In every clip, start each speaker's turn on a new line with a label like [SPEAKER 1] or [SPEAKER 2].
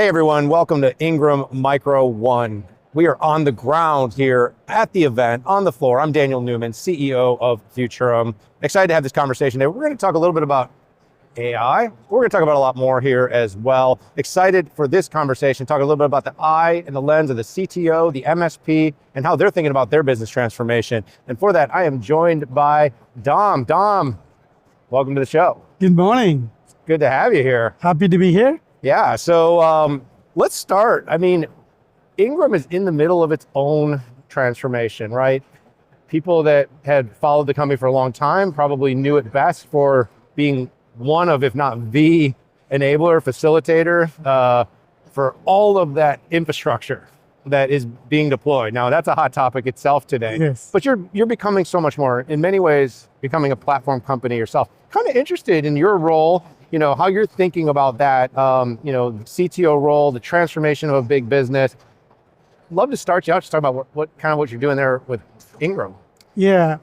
[SPEAKER 1] Hey everyone, welcome to Ingram Micro ONE. We are on the ground here at the event, on the floor. I'm Daniel Newman, CEO of Futurum. Excited to have this conversation today. We're going to talk a little bit about AI. We're going to talk about a lot more here as well. Excited for this conversation, talk a little bit about the eye and the lens of the CTO, the MSP, and how they're thinking about their business transformation. And for that, I am joined by Dham. Dham, welcome to the show.
[SPEAKER 2] Good morning.
[SPEAKER 1] Good to have you here.
[SPEAKER 2] Happy to be here.
[SPEAKER 1] Yeah, so let's start. I mean, Ingram is in the middle of its own transformation, right? People that had followed the company for a long time probably knew it best for being one of, if not the enabler, facilitator for all of that infrastructure that is being deployed. Now, that's a hot topic itself today.
[SPEAKER 2] Yes.
[SPEAKER 1] But you're becoming so much more, in many ways, becoming a platform company yourself. Kind of interested in your role, you know, how you're thinking about that, you know, the CTO role, the transformation of a big business. Love to start you out, just talk about what you're doing there with Ingram.
[SPEAKER 2] Yeah.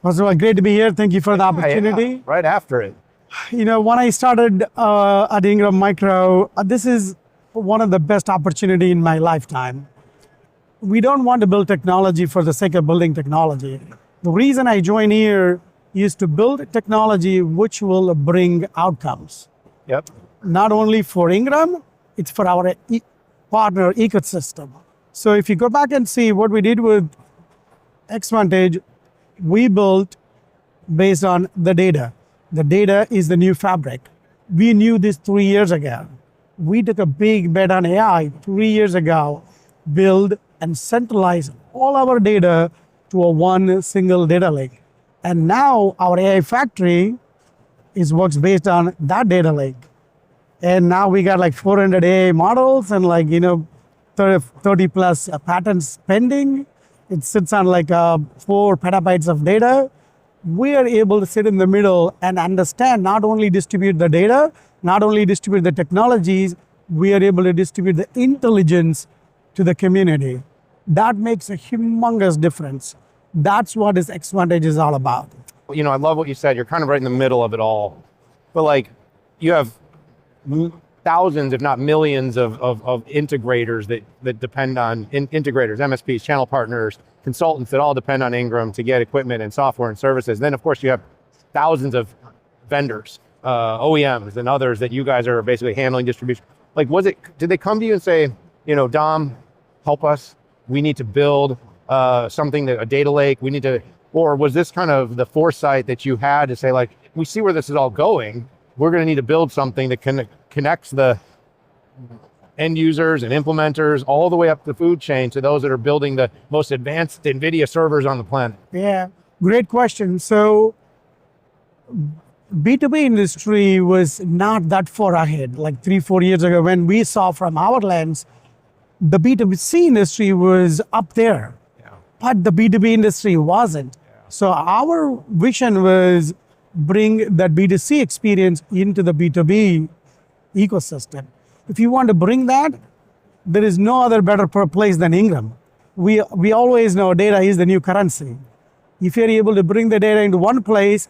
[SPEAKER 2] First of all, great to be here. Thank you for the opportunity.
[SPEAKER 1] Yeah, right after it.
[SPEAKER 2] You know, when I started at Ingram Micro, this is one of the best opportunity in my lifetime. We don't want to build technology for the sake of building technology. The reason I joined here is to build technology which will bring outcomes.
[SPEAKER 1] Yep.
[SPEAKER 2] Not only for Ingram, it's for our partner ecosystem. So if you go back and see what we did with Xvantage, we built based on the data. The data is the new fabric. We knew this 3 years ago. We took a big bet on AI 3 years ago, build and centralize all our data to a one single data lake. And now our AI factory works based on that data lake. And now we got like 400 AI models and 30 plus patents pending. It sits on 4 petabytes of data. We are able to sit in the middle and understand, not only distribute the data, not only distribute the technologies, we are able to distribute the intelligence to the community. That makes a humongous difference. That's what this Xvantage is all about.
[SPEAKER 1] You know, I love what you said. You're kind of right in the middle of it all. But you have thousands, if not millions of integrators that depend on integrators, MSPs, channel partners, consultants that all depend on Ingram to get equipment and software and services. Then of course you have thousands of vendors, OEMs and others that you guys are basically handling distribution. Did they come to you and say, you know, Dham, help us, we need to build something, a data lake, or was this kind of the foresight that you had to say, we see where this is all going, we're going to need to build something that connects the end users and implementers all the way up the food chain to those that are building the most advanced NVIDIA servers on the planet?
[SPEAKER 2] Yeah, great question. So B2B industry was not that far ahead, 3-4 years ago when we saw from our lens, the B2C industry was up there, but the B2B industry wasn't. So our vision was bring that B2C experience into the B2B ecosystem. If you want to bring that, there is no other better place than Ingram. We always know data is the new currency. If you're able to bring the data into one place,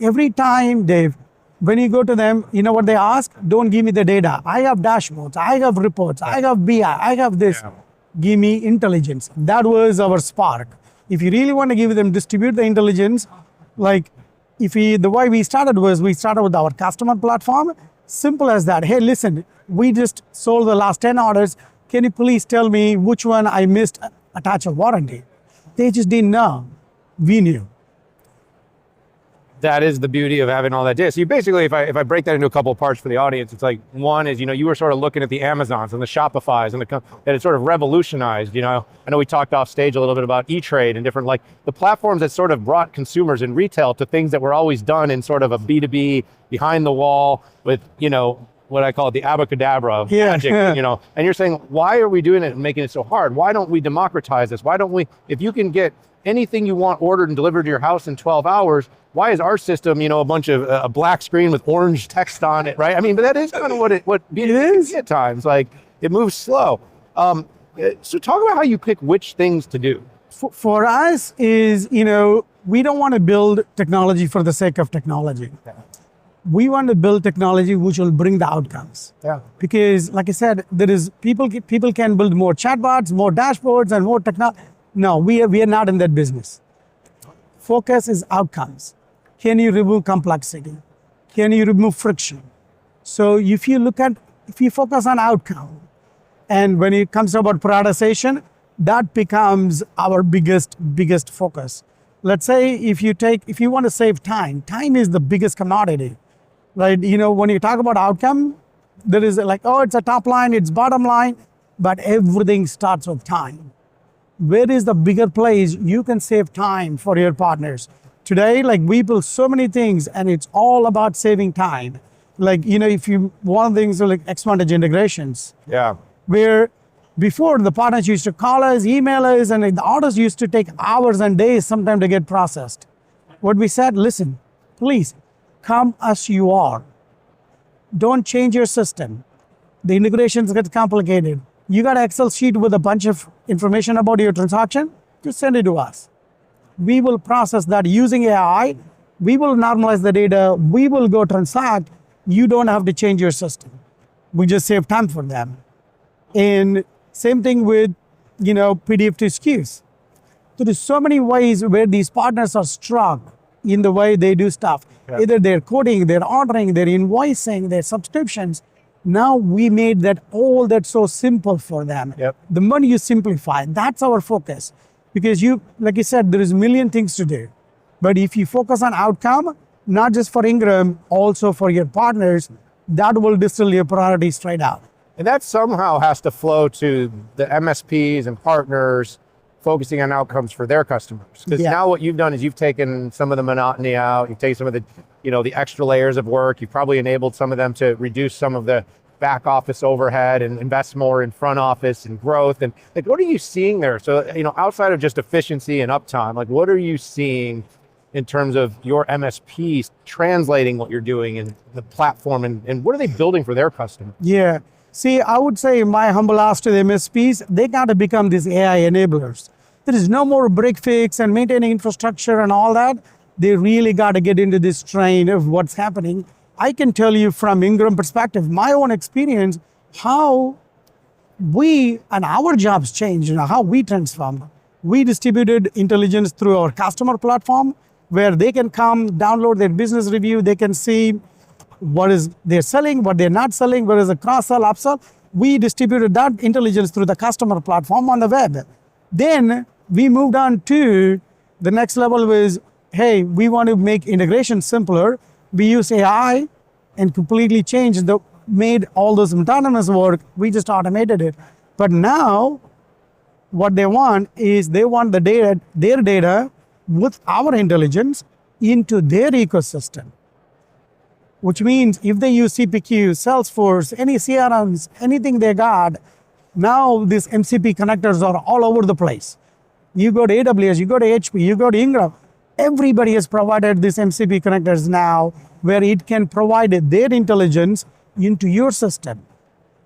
[SPEAKER 2] every time, Dave, when you go to them, you know what they ask? Don't give me the data. I have dashboards, I have reports, I have BI, I have this. Yeah. Give me intelligence. That was our spark. If you really want to give them, distribute the intelligence, the way we started with our customer platform. Simple as that. Hey, listen, we just sold the last 10 orders. Can you please tell me which one I missed attach a warranty? They just didn't know. We knew.
[SPEAKER 1] That is the beauty of having all that data. So you basically, if I break that into a couple of parts for the audience, it's one is, you were sort of looking at the Amazons and the Shopifys and that it sort of revolutionized, I know we talked off stage a little bit about E-Trade and different, the platforms that sort of brought consumers in retail to things that were always done in sort of a B2B behind the wall with, what I call it, the abracadabra of magic, and you're saying, why are we doing it and making it so hard? Why don't we democratize this? Why don't we, if you can get anything you want ordered and delivered to your house in 12 hours, why is our system, a bunch of a black screen with orange text on it, right? I mean, but that is kind of what it is at times. It moves slow. So talk about how you pick which things to do.
[SPEAKER 2] For us is, we don't want to build technology for the sake of technology. We want to build technology which will bring the outcomes.
[SPEAKER 1] Yeah.
[SPEAKER 2] Because, like I said, there is people can build more chatbots, more dashboards, and more technology. No, we are not in that business. Focus is outcomes. Can you remove complexity? Can you remove friction? So if you focus on outcome, and when it comes about prioritization, that becomes our biggest focus. Let's say if you want to save time is the biggest commodity, right? When you talk about outcome, there is like, oh, it's a top line, it's bottom line, but everything starts with time. Where is the bigger place you can save time for your partners? Today, like we build so many things and it's all about saving time. Like, one of the things are like Xvantage integrations.
[SPEAKER 1] Yeah.
[SPEAKER 2] Where before the partners used to call us, email us, and the orders used to take hours and days sometimes to get processed. What we said, listen, please come as you are. Don't change your system. The integrations get complicated. You got an Excel sheet with a bunch of information about your transaction, just send it to us. We will process that using AI. We will normalize the data. We will go transact. You don't have to change your system. We just save time for them. And same thing with, PDF to SKUs. There is so many ways where these partners are strong in the way they do stuff. Yeah. Either they're coding, they're ordering, they're invoicing, their subscriptions. Now we made all that so simple for them.
[SPEAKER 1] Yep.
[SPEAKER 2] The more you simplify, that's our focus. Because like you said, there is a million things to do. But if you focus on outcome, not just for Ingram, also for your partners, that will distill your priorities straight out.
[SPEAKER 1] And that somehow has to flow to the MSPs and partners focusing on outcomes for their customers. Because now what you've done is you've taken some of the monotony out, you've taken some of the, the extra layers of work, you've probably enabled some of them to reduce some of the back office overhead and invest more in front office and growth. And like, what are you seeing there? So, outside of just efficiency and uptime, like what are you seeing in terms of your MSPs translating what you're doing in the platform and what are they building for their customers?
[SPEAKER 2] Yeah. See, I would say my humble ask to the MSPs, they got to become these AI enablers. There is no more break fix and maintaining infrastructure and all that. They really got to get into this train of what's happening. I can tell you from Ingram perspective, my own experience, how we and our jobs changed, how we transformed. We distributed intelligence through our customer platform where they can come download their business review. They can see what is they're selling, what they're not selling, where is the cross-sell, upsell. We distributed that intelligence through the customer platform on the web. Then we moved on to the next level was, hey, we want to make integration simpler. We use AI and completely made all those autonomous work. We just automated it. But now what they want is they want the data, their data with our intelligence into their ecosystem. Which means if they use CPQ, Salesforce, any CRMs, anything they got, now these MCP connectors are all over the place. You go to AWS, you go to HP, you go to Ingram. Everybody has provided these MCP connectors now where it can provide their intelligence into your system.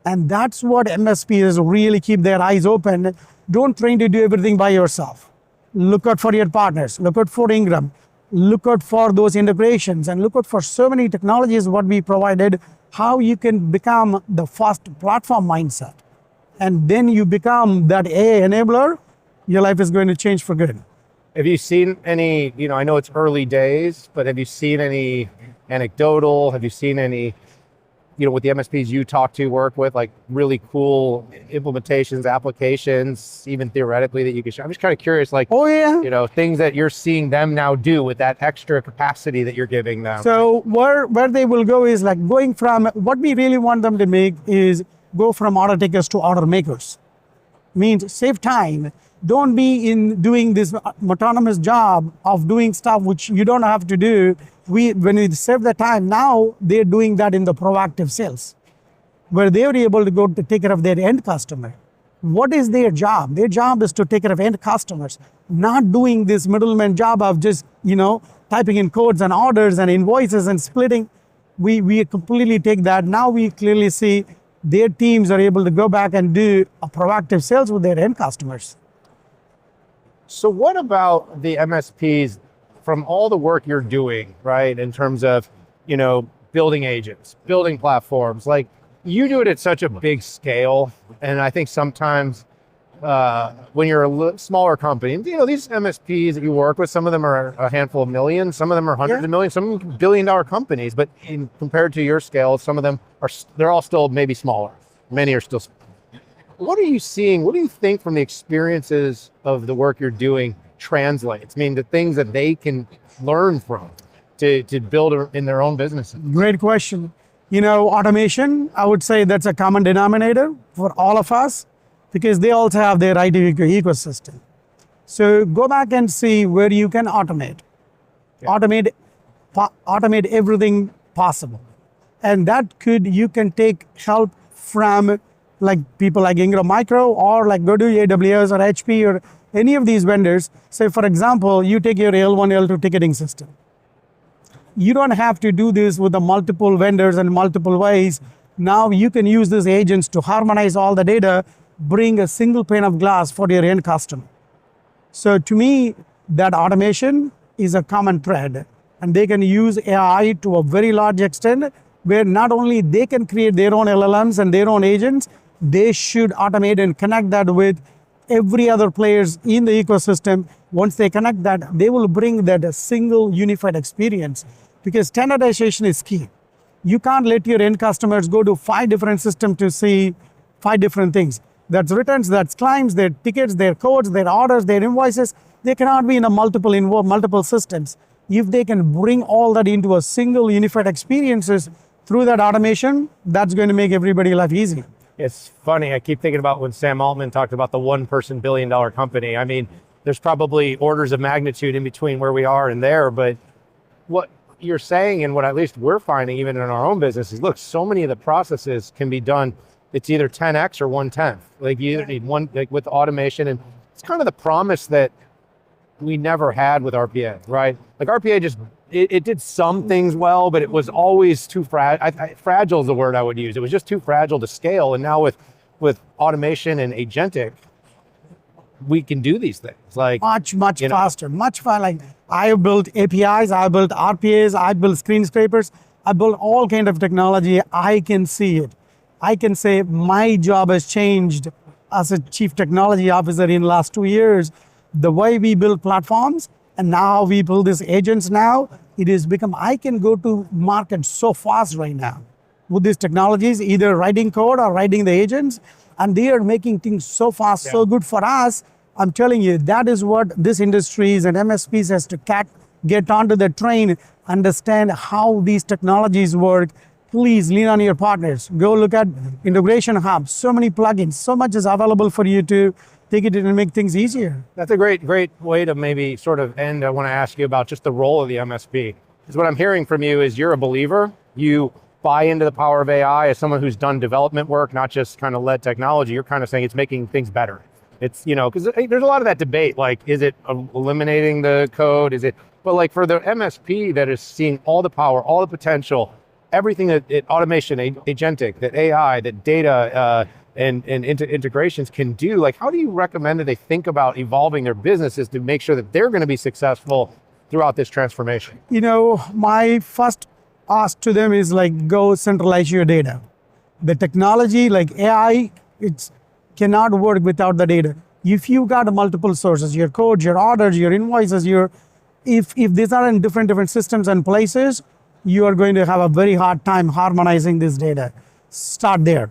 [SPEAKER 2] And that's what MSPs really keep their eyes open. Don't try to do everything by yourself. Look out for your partners, look out for Ingram, look out for those integrations and look out for so many technologies what we provided, how you can become the first platform mindset. And then you become that AI enabler, your life is going to change for good.
[SPEAKER 1] Have you seen any, I know it's early days, but have you seen any anecdotal, have you seen any, with the MSPs you talk to, work with, like really cool implementations, applications, even theoretically that you can show? I'm just kind of curious, like, things that you're seeing them now do with that extra capacity that you're giving them.
[SPEAKER 2] So where they will go is like going from, what we really want them to make is go from order takers to order makers. Means save time. Don't be in doing this autonomous job of doing stuff which you don't have to do. When we save the time, now they're doing that in the proactive sales, where they're able to go to take care of their end customer. What is their job? Their job is to take care of end customers, not doing this middleman job of just, typing in codes and orders and invoices and splitting. We completely take that. Now we clearly see their teams are able to go back and do a proactive sales with their end customers.
[SPEAKER 1] So what about the MSPs from all the work you're doing, right? In terms of, building agents, building platforms. Like, you do it at such a big scale. And I think sometimes when you're a smaller company, these MSPs that you work with, some of them are a handful of millions, some of them are hundreds of millions, some of them billion-dollar companies, but compared to your scale, some of them they're all still maybe smaller. Many are still. What are you seeing? What do you think from the experiences of the work you're doing translates? I mean, the things that they can learn from to build in their own businesses?
[SPEAKER 2] Great question. Automation, I would say that's a common denominator for all of us because they also have their IT ecosystem. So go back and see where you can automate. Yeah. Automate everything possible. And you can take help from like people like Ingram Micro, or like go to AWS or HP or any of these vendors. Say, for example, you take your L1, L2 ticketing system. You don't have to do this with the multiple vendors and multiple ways. Now you can use these agents to harmonize all the data, bring a single pane of glass for your end customer. So to me, that automation is a common thread, and they can use AI to a very large extent, where not only they can create their own LLMs and their own agents, they should automate and connect that with every other players in the ecosystem. Once they connect that, they will bring that single unified experience, because standardization is key. You can't let your end customers go to 5 different systems to see 5 different things. That's returns, that's claims, their tickets, their codes, their orders, their invoices. They cannot be in multiple systems. If they can bring all that into a single unified experiences through that automation, that's going to make everybody's life easy.
[SPEAKER 1] It's funny, I keep thinking about when Sam Altman talked about the one-person billion-dollar company. I mean, there's probably orders of magnitude in between where we are and there, but what you're saying, and what at least we're finding even in our own business, is look, so many of the processes can be done, it's either 10x or 1/10. Like, you either need one, like with automation, and it's kind of the promise that we never had with RPA, right? Like RPA it did some things well, but it was always too fragile is the word I would use. It was just too fragile to scale. And now with automation and agentic, we can do these things. Like
[SPEAKER 2] much faster, much faster. Like, I built APIs, I built RPAs, I built screen scrapers, I built all kind of technology. I can see it. I can say my job has changed as a chief technology officer in the last 2 years. The way we build platforms, and now we build these agents now, it has become, I can go to market so fast right now with these technologies, either writing code or writing the agents, and they are making things so fast, so good for us. I'm telling you, that is what this industries and MSPs has to get onto the train, understand how these technologies work. Please lean on your partners. Go look at integration hubs, so many plugins, so much is available for you to take it in and make things easier.
[SPEAKER 1] That's a great way to maybe sort of end. I want to ask you about just the role of the MSP. Because what I'm hearing from you is you're a believer. You buy into the power of AI as someone who's done development work, not just kind of led technology. You're kind of saying it's making things better. It's, because there's a lot of that debate, like, is it eliminating the code? But like for the MSP that is seeing all the power, all the potential, everything that automation, agentic, that AI, that data, and integrations can do, like, how do you recommend that they think about evolving their businesses to make sure that they're going to be successful throughout this transformation?
[SPEAKER 2] My first ask to them is like, go centralize your data. The technology like AI, it cannot work without the data. If you got multiple sources, your codes, your orders, your invoices, if these are in different systems and places, you are going to have a very hard time harmonizing this data. Start there.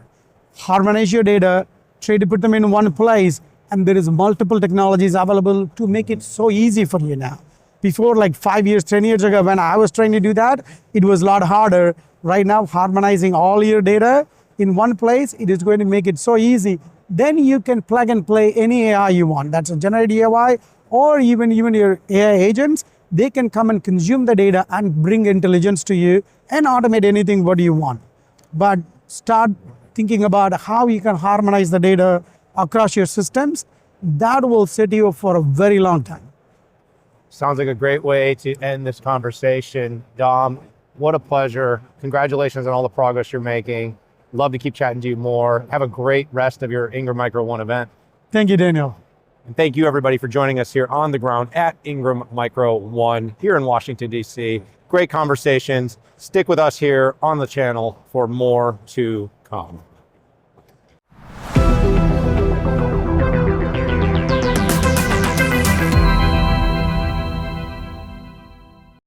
[SPEAKER 2] Harmonize your data, try to put them in one place, and there is multiple technologies available to make it so easy for you now. Before, like 5 years, 10 years ago, when I was trying to do that, it was a lot harder. Right now, harmonizing all your data in one place, it is going to make it so easy. Then you can plug and play any AI you want. That's a generative AI, or even your AI agents. They can come and consume the data and bring intelligence to you and automate anything what you want. But start thinking about how you can harmonize the data across your systems. That will set you up for a very long time.
[SPEAKER 1] Sounds like a great way to end this conversation. Dham, what a pleasure. Congratulations on all the progress you're making. Love to keep chatting to you more. Have a great rest of your Ingram Micro ONE event.
[SPEAKER 2] Thank you, Daniel.
[SPEAKER 1] And thank you everybody for joining us here on the ground at Ingram Micro ONE here in Washington, D.C. Great conversations. Stick with us here on the channel for more to come.